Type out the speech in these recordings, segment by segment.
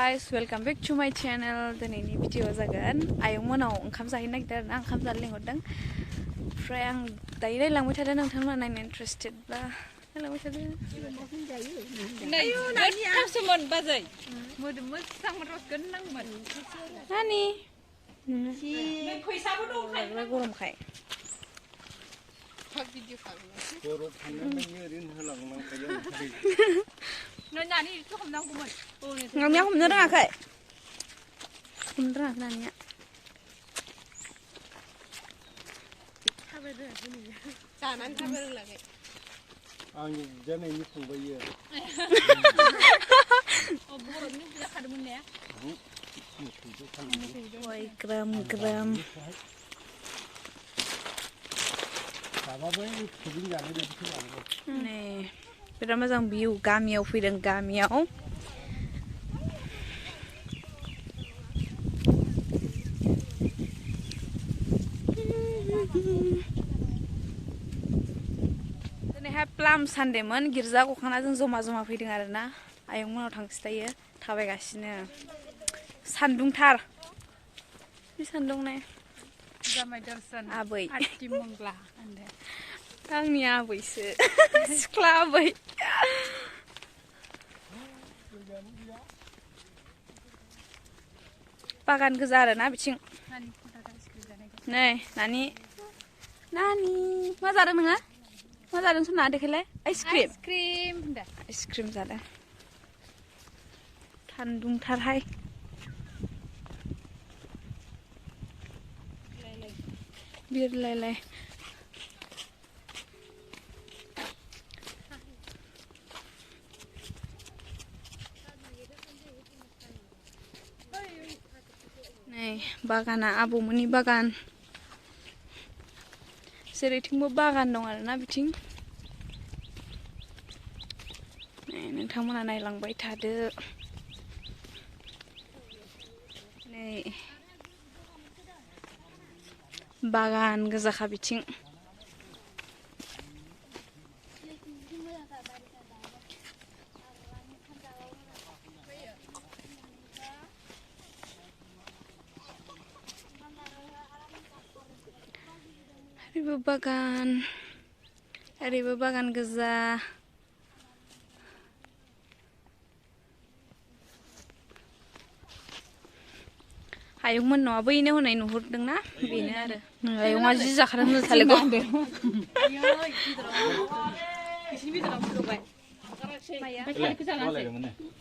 guys, welcome back to my channel. दिनैनि video जागोन आयं मोनाव ओंखाम जाहैनो नागिरदों आरोना ओंखाम जानो लिंहरदों ओमफ्राय आं दायो नायलांबाय थादों नोंथांमोना नायनो इन्ट्रेस्टेडब्ला नायलांबाय थादों गोथावसोमोन बाजै मोजां रसगोन नांमोन नानि फैसाबो दंखायो गरमखाय भिडिअ खालामनो गरम थांनानै ओरैनो होलांनांखायो नों नानि इखौ हमनांगौमोन नानिया हमनो रोङाखै नानिया जानानै थाबो रोंलाखै आंनि जानायनि फंबायो बर'नि बिला खादोंमोन ने ओइ ग्राम ग्राम नै बिराद मोजां भिउ गामियाव फैदों गामियाव दिनैहाय प्लाम सानडेमोन गिर्जा गखांना जों जमा जमा फैदों आरोना आयं मोनाव थांसै दायो थाबायगासिनो सान्दुंथार बे सान्दुं ने जामाय दर्शन आबै आथि मंगला आंनि आबैसो सिख्ला आबै बागान गोजा आरोना बिथिं नै नानि मा जादों नोङो मा जादों सना देखायलाय आइसक्रिम जादों सान्दुंथारहाय बिरलायलाय नै बागाना आबौमोननि बागान जेरैथिंबो बागान दं आरोना बिथिं नोंथांमोना नायलांबाय थादो नै बागान गोजाखा बिथिं ओरैबो बागान गोजा आयं मोननाव बैनो हनै नुहुरदोंना बेनो आरो आयंआ जि जाखादों थालिरखौ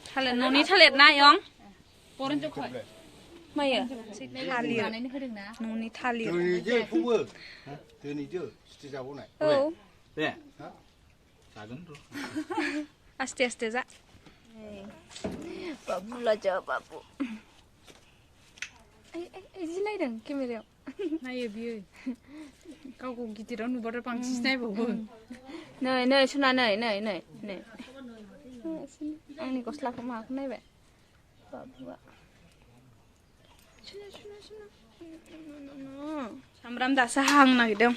थालिर न'नि थालिर ना आयं मायो थालिर न'नि थालिर औ आस्ते आस्ते जा बाबु लाजा बाबु जि नायदों केमेरायाव नायो बियो गावखौ गिदिराव नुबाथाय बांसिन नायबावो नै सना नै आंनि गस्लाखौ माखौ नायबाय बाबुआ सामब्राम दासो हाहां नागिरदों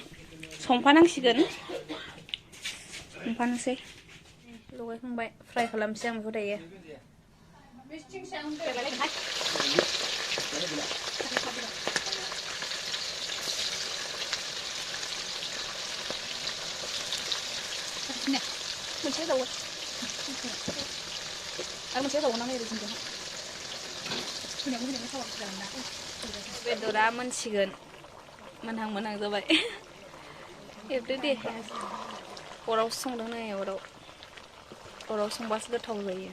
संफानोसै लगायखांबाय फ्राय खालामसै आं बेखौ दायो बेदरा मोनसिगोन मोनहां जाबाय एरदो दे अराव संदों नै अराव संबासो गोथाव जायो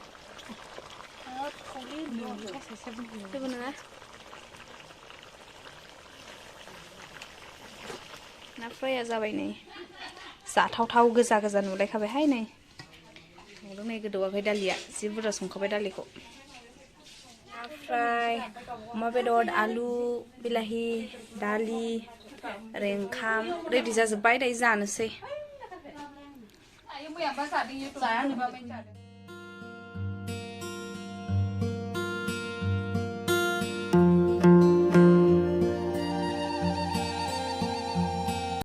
जेबो नङा ना फ्राया जाबाय नै जाथावथाव गोजा नुलायखाबायहाय नै संदों नै गोदौआखै दालिया जि बुरजा संखाबाय दालिखौ फ्राय अमा बेदर आलु बिलाहि दालि ओरै ओंखाम रेडि जाजोब्बाय दायो जानोसै